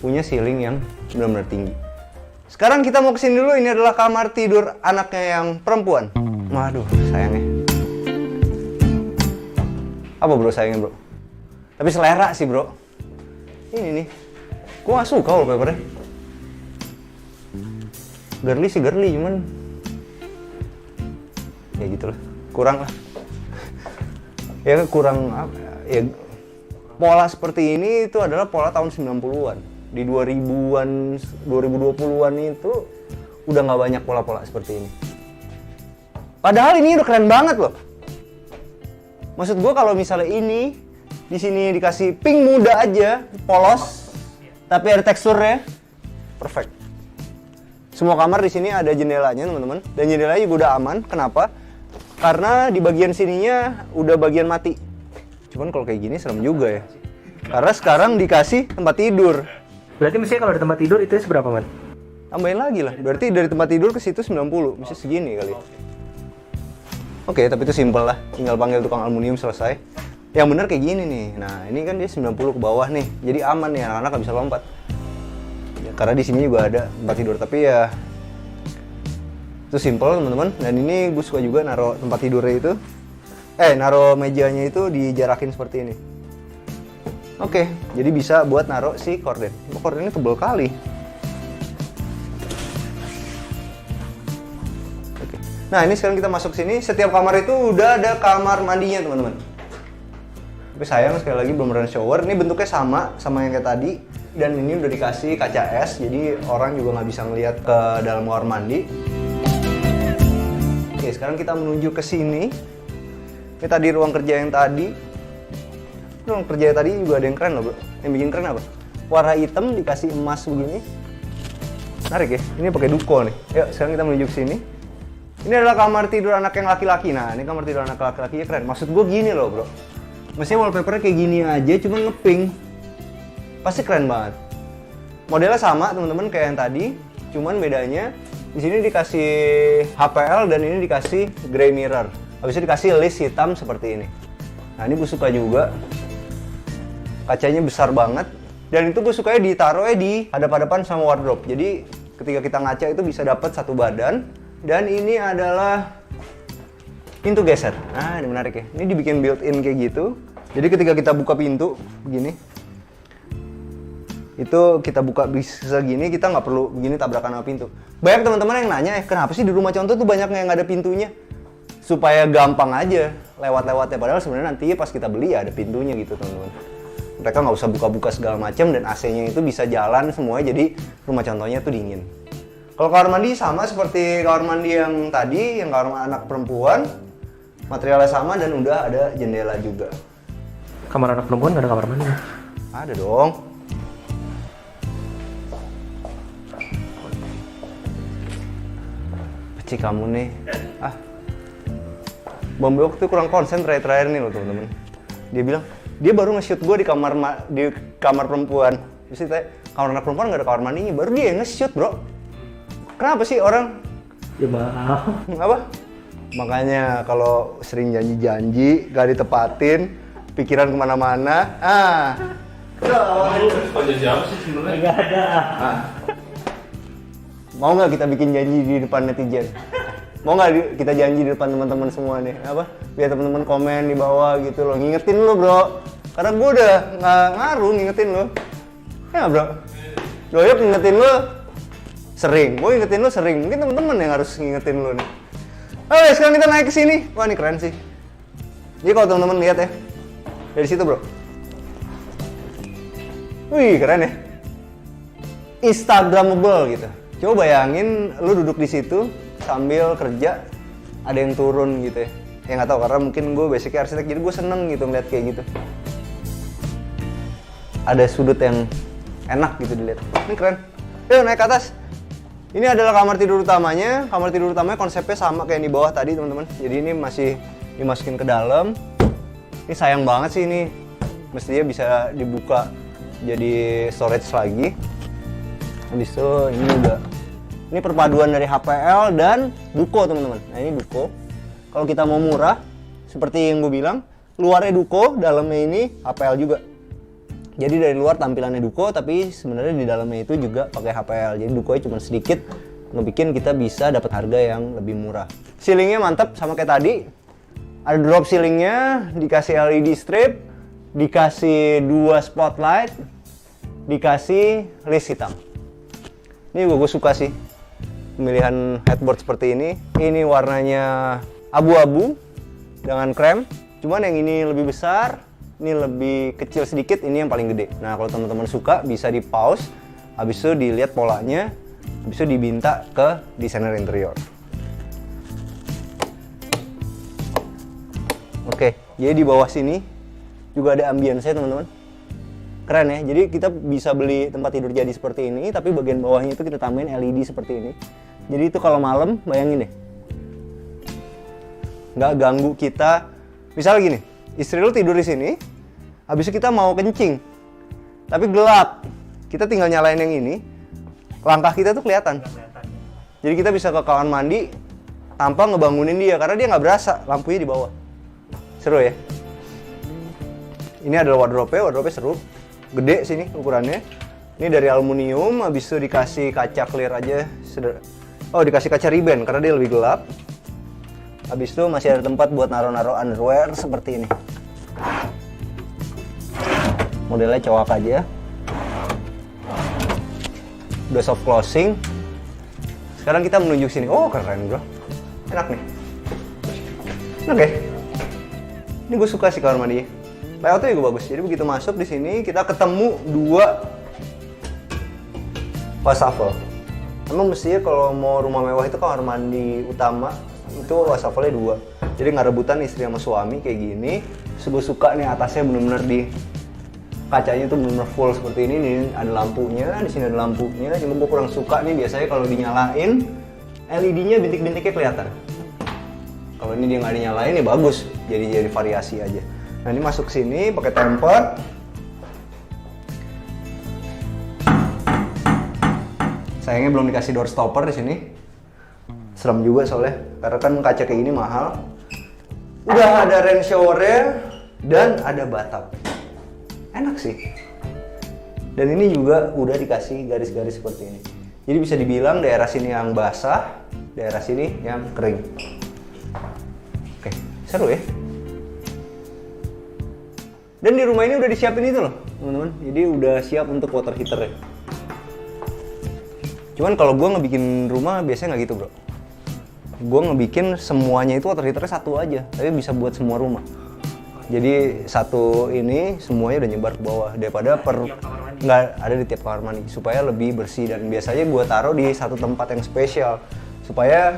punya ceiling yang benar-benar tinggi. Sekarang kita mau kesini dulu. Ini adalah kamar tidur anaknya yang perempuan. Waduh, sayangnya. Apa, bro, sayangnya, bro? Tapi selera sih, bro. Ini nih. Gue gak suka wallpapernya. Girly sih girly, cuman ya gitu lah, kurang lah. Ya kurang apa ya, pola seperti ini itu adalah pola tahun 90-an. Di 2000-an, 2020-an itu udah nggak banyak pola-pola seperti ini. Padahal ini udah keren banget loh. Maksud gue kalau misalnya ini di sini dikasih pink muda aja, polos, tapi ada teksturnya, perfect. Semua kamar di sini ada jendelanya, teman-teman. Dan jendelanya juga udah aman. Kenapa? Karena di bagian sininya udah bagian mati. Cuman kalau kayak gini serem juga ya. Karena sekarang dikasih tempat tidur. Berarti mestinya kalau ada tempat tidur itu seberapa, man? Tambahin lagi lah. Berarti dari tempat tidur ke situ 90. Mesti segini kali. Oke, tapi itu simpel lah. Tinggal panggil tukang aluminium, selesai. Yang bener kayak gini nih. Nah, ini kan dia 90 ke bawah nih. Jadi aman nih, anak-anak gak bisa lompat. Karena di sini juga ada tempat tidur, tapi ya itu simple, teman-teman. Dan ini gue suka juga naruh tempat tidurnya itu, naruh mejanya itu dijarakin seperti ini. Oke, jadi bisa buat naruh si korden. Kordennya tebal kali. Oke. Nah, ini sekarang kita masuk sini. Setiap kamar itu udah ada kamar mandinya, teman-teman. Tapi sayang sekali lagi belum ada shower. Ini bentuknya sama yang kayak tadi. Dan ini udah dikasih kaca es, jadi orang juga nggak bisa ngelihat ke dalam kamar mandi. Oke, sekarang kita menuju ke sini. Ini tadi ruang kerja yang tadi. Ruang kerja yang tadi juga ada yang keren loh, bro. Yang bikin keren apa? Warna hitam dikasih emas begini. Menarik ya. Ini pakai duko nih. Yuk, sekarang kita menuju ke sini. Ini adalah kamar tidur anak yang laki-laki. Nah, ini kamar tidur anak laki-lakinya keren. Maksud gue gini loh, bro. Mestinya wallpapernya kayak gini aja, cuma ngepink. Pasti keren banget. Modelnya sama, teman-teman, kayak yang tadi. Cuman bedanya di sini dikasih HPL dan ini dikasih gray mirror. Habis itu dikasih list hitam seperti ini. Nah ini gue suka juga. Kacanya besar banget. Dan itu gue sukanya ditaruhnya di hadap-hadapan sama wardrobe. Jadi ketika kita ngaca itu bisa dapat satu badan. Dan ini adalah pintu geser. Nah ini menarik ya. Ini dibikin built-in kayak gitu. Jadi ketika kita buka pintu begini, itu kita buka bisa gini, kita nggak perlu begini tabrakan sama pintu. Banyak teman-teman yang nanya, kenapa sih di rumah contoh tuh banyak yang nggak ada pintunya? Supaya gampang aja lewat-lewatnya. Padahal sebenarnya nanti pas kita beli ya ada pintunya gitu teman-teman. Mereka nggak usah buka-buka segala macam dan AC-nya itu bisa jalan semuanya, jadi rumah contohnya tuh dingin. Kalau kamar mandi sama seperti kamar mandi yang tadi, yang kamar anak perempuan, materialnya sama dan udah ada jendela juga. Kamar anak perempuan nggak ada kamar mandi? Ada dong. Peci kamu nih. Bang Bewok tuh kurang konsen terakhir-terakhir nih loh teman-teman. Dia bilang, dia baru nge-shoot gue di kamar perempuan. Terus dia tanya, kamar anak perempuan nggak ada kamar mandinya. Baru dia yang nge-shoot bro. Kenapa sih orang? Ya maaf. Apa? Makanya kalau sering janji-janji, gak ditepatin, pikiran kemana-mana. Suka janji apa sih sebenarnya? Nggak ada. Mau nggak kita bikin janji di depan netizen? Mau nggak kita janji di depan teman-teman semua nih? Apa? Biar teman-teman komen di bawah gitu loh. Ngingetin lo bro. Karena gue udah nggak ngaruh ngingetin lo. Ya bro. Doyok ngingetin lo sering. Gue ngingetin lo sering. Mungkin teman-teman yang harus ngingetin lo nih. Oke, sekarang kita naik ke sini. Wah, ini keren sih. Jadi kalau teman-teman lihat ya. Dari situ bro. Wih, keren ya. Instagramable gitu. Coba bayangin lu duduk di situ sambil kerja, ada yang turun gitu ya. Ya nggak tahu karena mungkin gue basicnya arsitek, jadi gue seneng gitu ngeliat kayak gitu. Ada sudut yang enak gitu dilihat. Ini keren. Yuk naik ke atas. Ini adalah kamar tidur utamanya. Kamar tidur utamanya konsepnya sama kayak yang di bawah tadi teman-teman. Jadi ini masih dimasukin ke dalam. Ini sayang banget sih ini. Mestinya bisa dibuka jadi storage lagi. Habis itu ini perpaduan dari HPL dan Duko teman-teman. Nah ini Duko. Kalau kita mau murah, seperti yang gue bilang, luarnya Duko, dalamnya ini HPL juga. Jadi dari luar tampilannya Duko, tapi sebenarnya di dalamnya itu juga pakai HPL. Jadi Dukonya cuma sedikit, ngebikin kita bisa dapat harga yang lebih murah. Ceilingnya mantap sama kayak tadi. Ada drop ceilingnya, dikasih LED strip, dikasih 2 spotlight, dikasih list hitam. Ini gue suka sih pemilihan headboard seperti ini. Ini warnanya abu-abu dengan krem. Cuman yang ini lebih besar, ini lebih kecil sedikit, ini yang paling gede. Nah kalau teman-teman suka bisa di pause, habis itu dilihat polanya, habis itu diminta ke desainer interior. Oke, jadi di bawah sini juga ada ambience-nya teman-teman. Keren ya, jadi kita bisa beli tempat tidur jadi seperti ini, tapi bagian bawahnya itu kita tambahin LED seperti ini. Jadi itu kalau malam, bayangin deh, nggak ganggu kita. Misalnya gini, istri lu tidur di sini, habis itu kita mau kencing, tapi gelap, kita tinggal nyalain yang ini, langkah kita tuh kelihatan. Jadi kita bisa ke kamar mandi tanpa ngebangunin dia, karena dia nggak berasa lampunya di bawah. Seru ya? Ini adalah wardrobe-nya seru. Gede sini ukurannya. Ini dari aluminium, habis itu dikasih kaca clear aja. Oh, dikasih kaca ribbon karena dia lebih gelap. Habis itu masih ada tempat buat naruh-naruh underwear seperti ini. Modelnya cowok aja. Udah soft closing. Sekarang kita menuju sini. Oh, keren bro. Enak nih. Enak ya? Ini gue suka sih kamar mandinya. Layoutnya juga bagus. Jadi begitu masuk di sini kita ketemu 2 wastafel. Emang mestinya kalau mau rumah mewah itu kamar mandi utama itu wastafelnya 2. Jadi nggak rebutan istri sama suami kayak gini. Terus gue suka nih atasnya bener-bener di kacanya tuh bener-bener full seperti ini. Ini ada lampunya, di sini ada lampunya. Cuma gue kurang suka nih biasanya kalau dinyalain LED-nya bintik-bintiknya kelihatan. Kalau ini dia nggak dinyalain ya bagus. Jadi variasi aja. Nah ini masuk sini pakai temper. Sayangnya belum dikasih door stopper di sini. Serem juga soalnya, karena kan kaca kayak gini mahal. Udah ada rain shower-nya, dan ada batap. Enak sih. Dan ini juga udah dikasih garis-garis seperti ini. Jadi bisa dibilang daerah sini yang basah, daerah sini yang kering. Oke, seru ya. Dan di rumah ini udah disiapin itu loh, teman-teman. Jadi udah siap untuk water heater ya. Cuman kalau gue ngebikin rumah biasanya nggak gitu bro. Gue ngebikin semuanya itu water heaternya satu aja, tapi bisa buat semua rumah. Jadi satu ini semuanya udah nyebar ke bawah daripada nggak ada di tiap kamar mandi, supaya lebih bersih. Dan biasanya gue taruh di satu tempat yang spesial supaya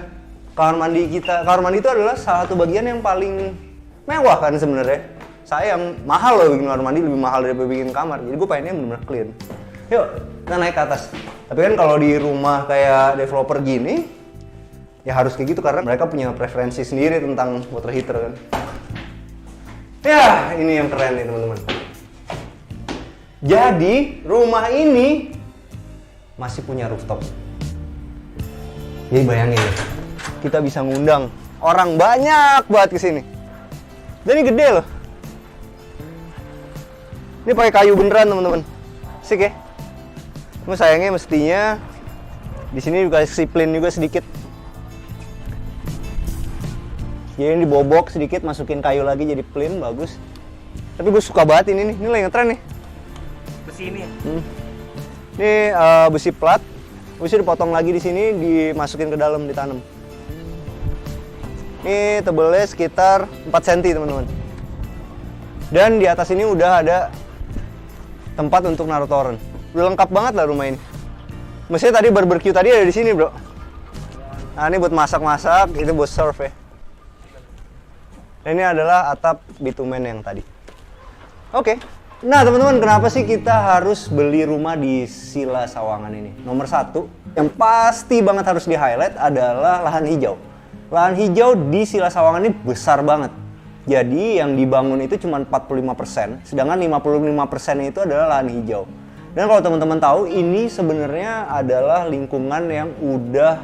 kamar mandi itu adalah salah satu bagian yang paling mewah kan sebenarnya. Sayang, mahal loh bikin kamar mandi, lebih mahal daripada bikin kamar. Jadi gue pengennya bener-bener clean. Yuk, kita naik ke atas. Tapi kan kalau di rumah kayak developer gini, ya harus kayak gitu karena mereka punya preferensi sendiri tentang water heater kan. Ya, ini yang keren nih teman-teman. Jadi, rumah ini masih punya rooftop. Jadi bayangin ya, kita bisa ngundang orang banyak banget ke sini. Dan ini gede loh. Ini pakai kayu beneran teman-teman. Asik ya. Cuma sayangnya mestinya di sini juga disiplin juga sedikit. Jadi ini dibobok sedikit, masukin kayu lagi jadi plain, bagus. Tapi gue suka banget ini nih, ini lagi ngetren nih. Besi ini ya? Ini besi plat, besi dipotong lagi di sini, dimasukin ke dalam, ditanam. Ini tebelnya sekitar 4 cm teman-teman. Dan di atas ini udah ada tempat untuk naruh toren. Udah lengkap banget lah rumah ini. Mestinya tadi barbecue tadi ada di sini bro. Nah ini buat masak-masak, itu buat serve ya. Dan ini adalah atap bitumen yang tadi. Oke. Nah teman-teman, kenapa sih kita harus beli rumah di Sila Sawangan ini? Nomor satu, yang pasti banget harus di-highlight adalah lahan hijau. Lahan hijau di Sila Sawangan ini besar banget. Jadi yang dibangun itu cuma 45%, sedangkan 55% itu adalah lahan hijau. Dan kalau teman-teman tahu, ini sebenarnya adalah lingkungan yang udah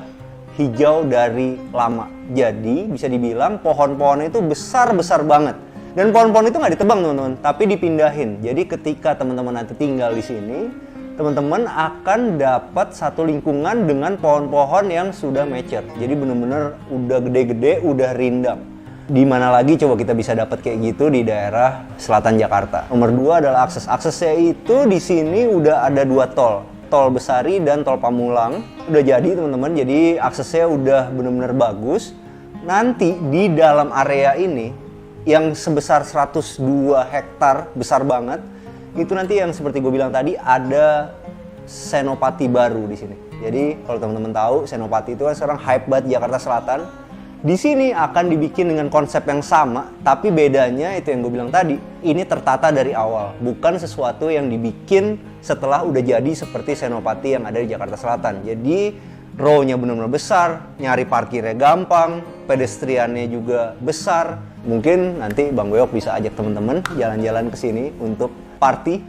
hijau dari lama. Jadi bisa dibilang pohon-pohon itu besar-besar banget. Dan pohon-pohon itu nggak ditebang teman-teman, tapi dipindahin. Jadi ketika teman-teman nanti tinggal di sini, teman-teman akan dapat satu lingkungan dengan pohon-pohon yang sudah mature. Jadi benar-benar udah gede-gede, udah rindang. Di mana lagi coba kita bisa dapat kayak gitu di daerah selatan Jakarta. Nomor 2 adalah akses. Aksesnya itu di sini udah ada 2 tol. Tol Besari dan tol Pamulang. Udah jadi teman-teman, jadi aksesnya udah benar-benar bagus. Nanti di dalam area ini yang sebesar 102 hektar, besar banget. Itu nanti yang seperti gue bilang tadi ada Senopati baru di sini. Jadi kalau teman-teman tahu, Senopati itu kan sekarang hype banget Jakarta Selatan. Di sini akan dibikin dengan konsep yang sama, tapi bedanya itu yang gue bilang tadi, ini tertata dari awal, bukan sesuatu yang dibikin setelah udah jadi seperti Senopati yang ada di Jakarta Selatan. Jadi row-nya benar-benar besar, nyari parkirnya gampang, pedestriannya juga besar. Mungkin nanti Bang Beok bisa ajak teman-teman jalan-jalan ke sini untuk party,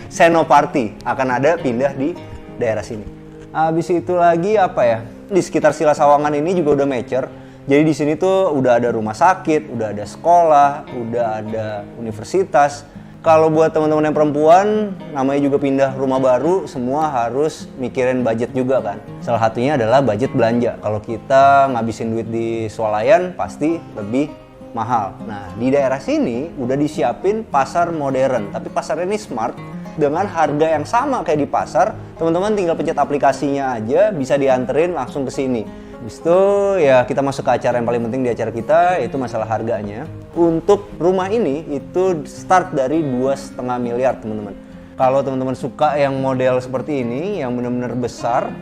Senoparty akan ada pindah di daerah sini. Habis itu lagi apa ya? Di sekitar Sila Sawangan ini juga udah mature. Jadi di sini tuh udah ada rumah sakit, udah ada sekolah, udah ada universitas. Kalau buat teman-teman yang perempuan, namanya juga pindah rumah baru, semua harus mikirin budget juga kan. Salah satunya adalah budget belanja. Kalau kita ngabisin duit di swalayan, pasti lebih mahal. Nah, di daerah sini udah disiapin pasar modern, tapi pasarnya ini smart. Dengan harga yang sama kayak di pasar, teman-teman tinggal pencet aplikasinya aja, bisa dianterin langsung ke sini. Habis itu ya kita masuk ke acara yang paling penting di acara kita, yaitu masalah harganya. Untuk rumah ini itu start dari 2,5 miliar teman-teman. Kalau teman-teman suka yang model seperti ini, yang benar-benar besar,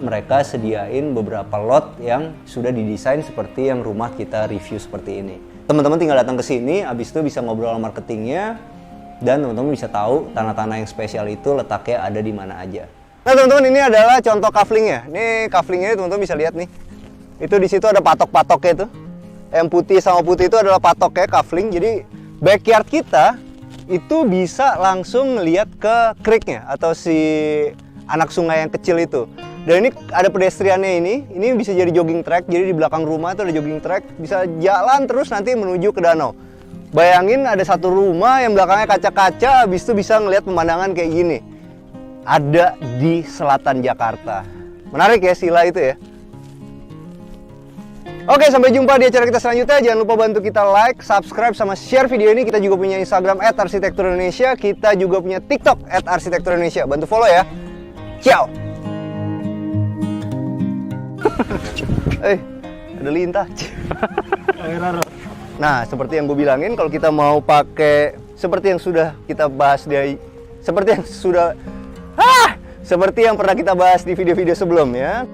mereka sediain beberapa lot yang sudah didesain seperti yang rumah kita review seperti ini. Teman-teman tinggal datang ke sini, habis itu bisa ngobrol sama marketingnya, dan teman-teman bisa tahu tanah-tanah yang spesial itu letaknya ada di mana aja. Nah teman-teman, ini adalah contoh kaflingnya. Ini kaflingnya teman-teman bisa lihat nih. Itu di situ ada patok-patoknya itu. Yang putih sama putih itu adalah patoknya kafling. Jadi backyard kita itu bisa langsung ngelihat ke creeknya atau si anak sungai yang kecil itu. Dan ini ada pedestriannya ini bisa jadi jogging track. Jadi di belakang rumah itu ada jogging track, bisa jalan terus nanti menuju ke danau. Bayangin ada satu rumah yang belakangnya kaca-kaca, habis itu bisa ngelihat pemandangan kayak gini. Ada di selatan Jakarta. Menarik ya Sila itu ya. Oke, sampai jumpa di acara kita selanjutnya. Jangan lupa bantu kita like, subscribe, sama share video ini. Kita juga punya Instagram @arsitekturindonesia. Kita juga punya TikTok @arsitekturindonesia. Bantu follow ya. Ciao. Ada lintah. Nah, seperti yang gue bilangin, kalau kita mau pakai seperti yang sudah kita bahas seperti yang pernah kita bahas di video-video sebelumnya.